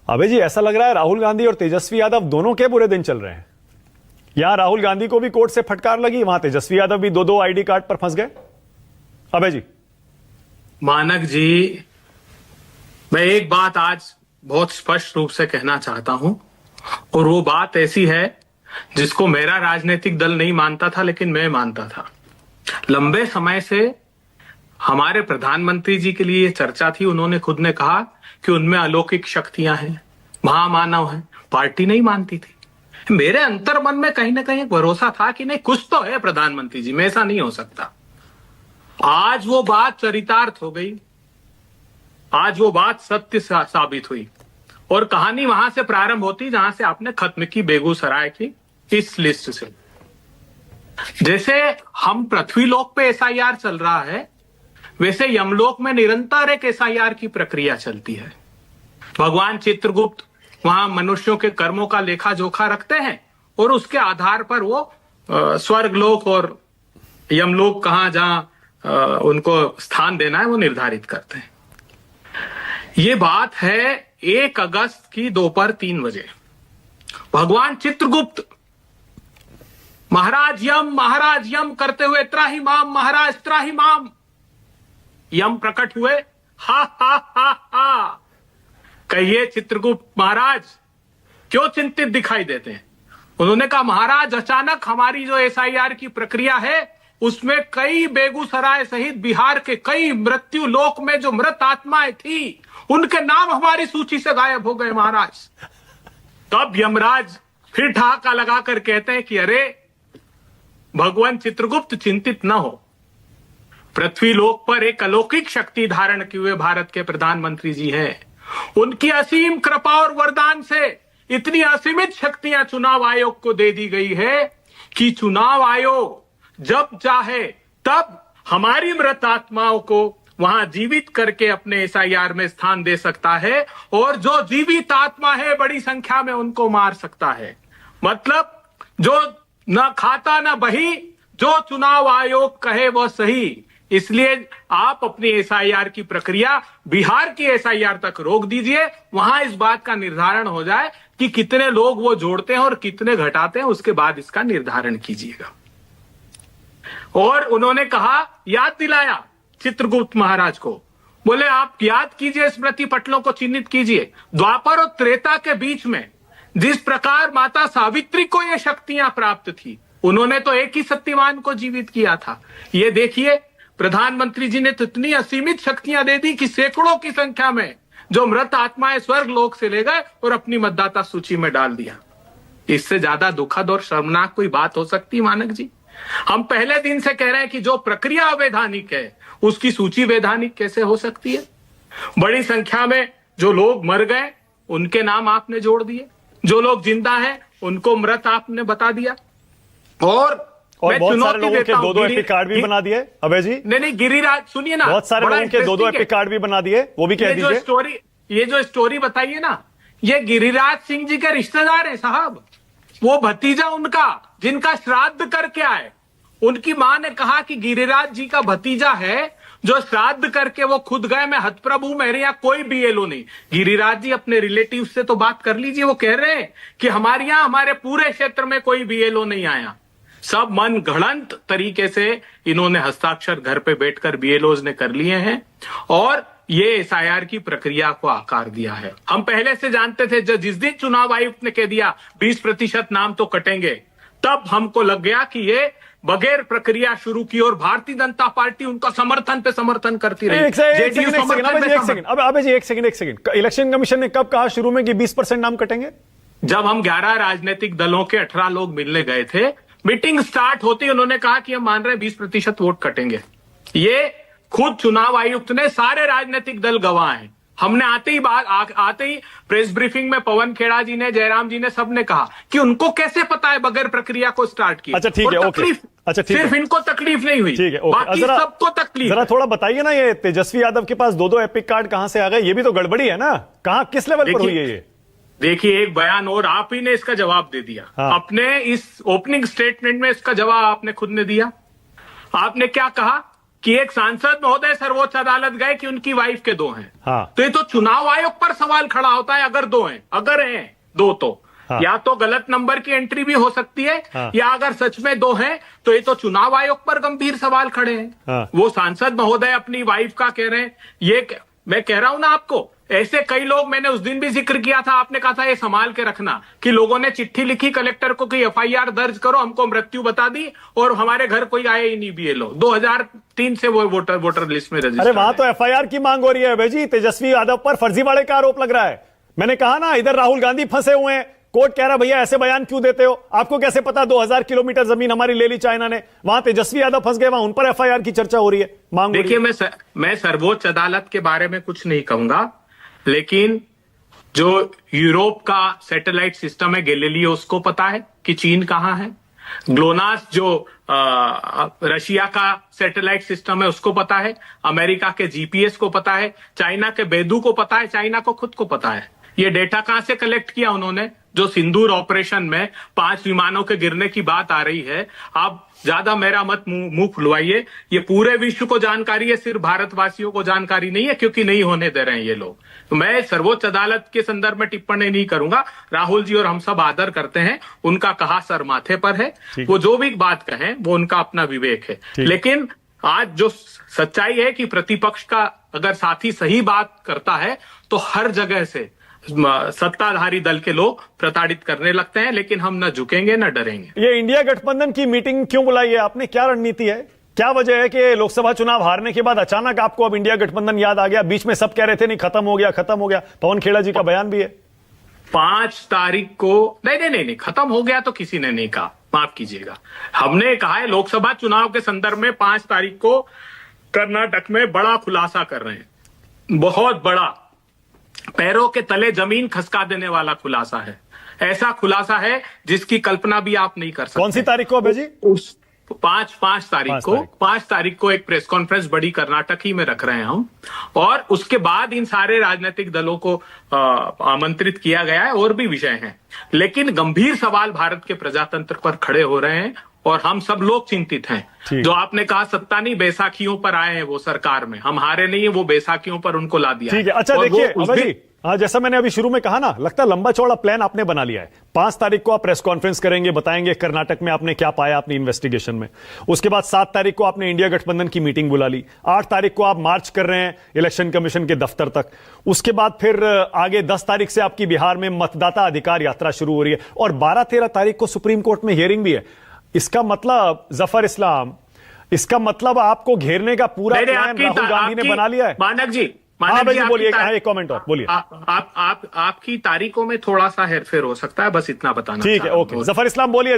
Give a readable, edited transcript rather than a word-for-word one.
अबे जी, ऐसा लग रहा है राहुल गांधी और तेजस्वी यादव दोनों के बुरे दिन चल रहे हैं। यहां राहुल गांधी को भी कोर्ट से फटकार लगी, वहां तेजस्वी यादव भी दो आईडी कार्ड पर फंस गए। अबे जी, मानक जी, मैं एक बात आज बहुत स्पष्ट रूप से कहना चाहता हूं, और वो बात ऐसी है जिसको मेरा राजनीतिक दल नहीं मानता था, लेकिन मैं मानता था। लंबे समय से हमारे प्रधानमंत्री जी के लिए ये चर्चा थी। उन्होंने खुद ने कहा कि उनमें अलौकिक शक्तियां हैं, महामानव हैं। पार्टी नहीं मानती थी। मेरे अंतर मन में कहीं ना कहीं एक भरोसा था कि नहीं, कुछ तो है प्रधानमंत्री जी में, ऐसा नहीं हो सकता। आज वो बात चरितार्थ हो गई, आज वो बात सत्य साबित हुई, और कहानी वहां से प्रारंभ होती जहां से आपने खत्म की बेगूसराय की इस लिस्ट से। जैसे हम पृथ्वीलोक पे एसआईआर चल रहा है, वैसे यमलोक में निरंतर एक एसआईआर की प्रक्रिया चलती है। भगवान चित्रगुप्त वहां मनुष्यों के कर्मों का लेखा जोखा रखते हैं, और उसके आधार पर वो स्वर्गलोक और यमलोक कहां जहां उनको स्थान देना है वो निर्धारित करते हैं। ये बात है 1 अगस्त की दोपहर 3 बजे। भगवान चित्रगुप्त महाराज यम करते हुए त्राहिमाम महाराज त्राहिमाम, यम प्रकट हुए। हा हा हा हा। कहिए चित्रगुप्त महाराज क्यों चिंतित दिखाई देते हैं? उन्होंने कहा, महाराज अचानक हमारी जो एसआईआर की प्रक्रिया है उसमें कई बेगूसराय सहित बिहार के कई मृत्यु लोक में जो मृत आत्माएं थी उनके नाम हमारी सूची से गायब हो गए महाराज। तब यमराज फिर ठहाका लगाकर कहते हैं कि अरे भगवान चित्रगुप्त चिंतित न हो, पृथ्वी लोक पर एक अलौकिक शक्ति धारण किए हुए भारत के प्रधानमंत्री जी हैं। उनकी असीम कृपा और वरदान से इतनी असीमित शक्तियां चुनाव आयोग को दे दी गई है कि चुनाव आयोग जब चाहे तब हमारी मृत आत्माओं को वहां जीवित करके अपने एसआईआर में स्थान दे सकता है, और जो जीवित आत्मा है बड़ी संख्या में उनको मार सकता है। मतलब जो न खाता न बही, जो चुनाव आयोग कहे वो सही। इसलिए आप अपनी एसआईआर की प्रक्रिया बिहार की एसआईआर तक रोक दीजिए, वहां इस बात का निर्धारण हो जाए कि कितने लोग वो जोड़ते हैं और कितने घटाते हैं, उसके बाद इसका निर्धारण कीजिएगा। और उन्होंने कहा, याद दिलाया चित्रगुप्त महाराज को, बोले आप याद कीजिए, स्मृति पटलों को चिन्हित कीजिए। द्वापर और त्रेता के बीच में जिस प्रकार माता सावित्री को ये शक्तियां प्राप्त थी, उन्होंने तो एक ही सत्यवान को जीवित किया था। ये देखिए, प्रधानमंत्री जी ने तो इतनी असीमित शक्तियां दे दी कि सैकड़ों की संख्या में जो मृत आत्माएं स्वर्ग लोक से ले गए और अपनी मतदाता सूची में डाल दिया। इससे ज्यादा दुखद और शर्मनाक कोई बात हो सकती मानक जी? हम पहले दिन से कह रहे हैं कि जो प्रक्रिया अवैधानिक है उसकी सूची वैधानिक कैसे हो सकती है? बड़ी संख्या में जो लोग मर गए उनके नाम आपने जोड़ दिए, जो लोग जिंदा हैं उनको मृत आपने बता दिया, और बहुत सारे लोगों के 2 एपिक कार्ड भी बना दिए। अबे जी, नहीं गिरिराज, सुनिए ना, बहुत सारे लोगों के 2 एपिक कार्ड भी बना दिए, वो भी कह दीजिए। ये जो स्टोरी बताइए ना, ये गिरिराज सिंह जी के रिश्तेदार है साहब। वो भतीजा उनका जिनका श्राद्ध करके आए, उनकी मां ने कहा कि गिरिराज जी का भतीजा है जो श्राद्ध करके वो खुद गए, मैं हतप्रभु, मेरे यहाँ कोई बीएलओ नहीं। गिरिराज जी अपने रिलेटिव से तो बात कर लीजिए, वो कह रहे हैं कि हमारे यहाँ हमारे पूरे क्षेत्र में कोई बीएलओ नहीं आया। सब मन गढ़ंत तरीके से इन्होंने हस्ताक्षर घर पे बैठकर बीएलओज ने कर लिए हैं, और ये एसआईआर की प्रक्रिया को आकार दिया है। हम पहले से जानते थे, जिस दिन चुनाव आयुक्त ने कह दिया 20% नाम तो कटेंगे, तब हमको लग गया कि ये बगैर प्रक्रिया शुरू की, और भारतीय जनता पार्टी उनका समर्थन पे समर्थन करती रही। एक सेकंड, इलेक्शन कमीशन ने कब कहा शुरू में कि 20% नाम कटेंगे? जब हम 11 राजनीतिक दलों के 18 लोग मिलने गए थे, मीटिंग स्टार्ट होती उन्होंने कहा कि हम मान रहे हैं 20% वोट कटेंगे। ये खुद चुनाव आयुक्त ने, सारे राजनीतिक दल गवाह हैं। हमने आते ही प्रेस ब्रीफिंग में पवन खेड़ा जी ने, जयराम जी ने, सबने कहा कि उनको कैसे पता है बगैर प्रक्रिया को स्टार्ट किया। अच्छा ठीक है, ओके। अच्छा ठीक है, सिर्फ इनको तकलीफ नहीं हुई, ठीक है, बाकी सबको तकलीफ। जरा थोड़ा बताइए ना, ये तेजस्वी यादव के पास 2 एपिक कार्ड कहां से आ गए? ये भी तो गड़बड़ी है ना, कहां किस लेवल पर हुई है ये? देखिए, एक बयान और आप ही ने इसका जवाब दे दिया। हाँ। अपने इस ओपनिंग स्टेटमेंट में इसका जवाब आपने खुद ने दिया। आपने क्या कहा कि एक सांसद महोदय सर्वोच्च अदालत गए कि उनकी वाइफ के 2 हैं। हाँ। तो ये तो चुनाव आयोग पर सवाल खड़ा होता है अगर 2 हैं, अगर हैं 2 तो हाँ। या तो गलत नंबर की एंट्री भी हो सकती है हाँ। या अगर सच में 2 हैं तो ये तो चुनाव आयोग पर गंभीर सवाल खड़े हैं। हाँ। वो सांसद महोदय अपनी वाइफ का कह रहे हैं, मैं कह रहा हूं ना आपको, ऐसे कई लोग, मैंने उस दिन भी जिक्र किया था, आपने कहा था ये संभाल के रखना, कि लोगों ने चिट्ठी लिखी कलेक्टर को कि एफआईआर दर्ज करो, हमको मृत्यु बता दी और हमारे घर कोई आए ही नहीं बीएलओ। 2003 से वो वोटर लिस्ट में रजिस्टर। अरे वहां तो एफआईआर की मांग हो रही है भाई, तेजस्वी यादव पर फर्जीवाड़े का आरोप लग रहा है। मैंने कहा ना, इधर राहुल गांधी फंसे हुए हैं, कोर्ट कह रहा भैया ऐसे बयान क्यों देते हो, आपको कैसे पता 2000 किलोमीटर जमीन हमारी ले ली चाइना ने। वहां तेजस्वी यादव फंस गए, वहां उन पर एफआईआर की चर्चा हो रही है, मांग। देखिए, मैं सर्वोच्च अदालत के बारे में कुछ नहीं कहूंगा, लेकिन जो यूरोप का सैटेलाइट सिस्टम है गैलीलियो, उसको पता है कि चीन कहां है। ग्लोनास जो रशिया का सैटेलाइट सिस्टम है उसको पता है। अमेरिका के जीपीएस को पता है। चाइना के बेदू को पता है। चाइना को खुद को पता है। ये डेटा कहां से कलेक्ट किया उन्होंने? जो सिंदूर ऑपरेशन में 5 विमानों के गिरने की बात आ रही है, आप ज्यादा मेरा मत मुंह खुलवाइए। ये पूरे विश्व को जानकारी है, सिर्फ भारतवासियों को जानकारी नहीं है, क्योंकि नहीं होने दे रहे हैं ये लोग। तो मैं सर्वोच्च अदालत के संदर्भ में टिप्पणी नहीं करूंगा। राहुल जी और हम सब आदर करते हैं, उनका कहा सर माथे पर है। वो जो भी बात कहें वो उनका अपना विवेक है। लेकिन आज जो सच्चाई है कि प्रतिपक्ष का अगर साथी सही बात करता है तो हर जगह से सत्ताधारी दल के लोग प्रताड़ित करने लगते हैं, लेकिन हम न झुकेंगे न डरेंगे। ये इंडिया गठबंधन की मीटिंग क्यों बुलाई है आपने? क्या रणनीति है? क्या वजह है कि लोकसभा चुनाव हारने के बाद अचानक आपको अब इंडिया गठबंधन याद आ गया? बीच में सब कह रहे थे नहीं, खत्म हो गया, खत्म हो गया। पवन खेड़ा जी का बयान भी है 5 तारीख को। नहीं, खत्म हो गया तो किसी ने नहीं कहा, माफ कीजिएगा। हमने कहा है लोकसभा चुनाव के संदर्भ में 5 तारीख को कर्नाटक में बड़ा खुलासा कर रहे हैं। बहुत बड़ा, पैरों के तले जमीन खसका देने वाला खुलासा है। ऐसा खुलासा है जिसकी कल्पना भी आप नहीं कर सकते। कौन सी तारीख को अभय जी? 5 तारीख को एक प्रेस कॉन्फ्रेंस बड़ी कर्नाटक ही में रख रहे हैं हम, और उसके बाद इन सारे राजनीतिक दलों को आमंत्रित किया गया है। और भी विषय हैं, लेकिन गंभीर सवाल भारत के प्रजातंत्र पर खड़े हो रहे हैं और हम सब लोग चिंतित हैं। जो आपने कहा सत्ता नहीं, बैसाखियों पर आए हैं वो सरकार में, हम हारे नहीं है, वो बैसाखियों पर उनको ला दिया। ठीक है। अच्छा देखिए अभय जी, हाँ, जैसा मैंने अभी शुरू में कहा ना, लगता है लंबा चौड़ा प्लान आपने बना लिया है। 5 तारीख को आप प्रेस कॉन्फ्रेंस करेंगे, बताएंगे कर्नाटक में आपने क्या पाया अपनी इन्वेस्टिगेशन में। उसके बाद 7 तारीख को आपने इंडिया गठबंधन की मीटिंग बुला ली। 8 तारीख को आप मार्च कर रहे हैं इलेक्शन कमीशन के दफ्तर तक। उसके बाद फिर आगे 10 तारीख से आपकी बिहार में मतदाता अधिकार यात्रा शुरू हो रही है, और 12-13 तारीख को सुप्रीम कोर्ट में हियरिंग भी है। इसका मतलब जफर इस्लाम, इसका मतलब आपको घेरने का पूरा प्लान राहुल गांधी ने बना लिया है। मानक जी बोलिए, एक कमेंट और बोलिए। आपकी तारीखों में थोड़ा सा हेरफेर हो सकता है, बस इतना बताना। ठीक है, ओके। जफर इस्लाम बोलिए।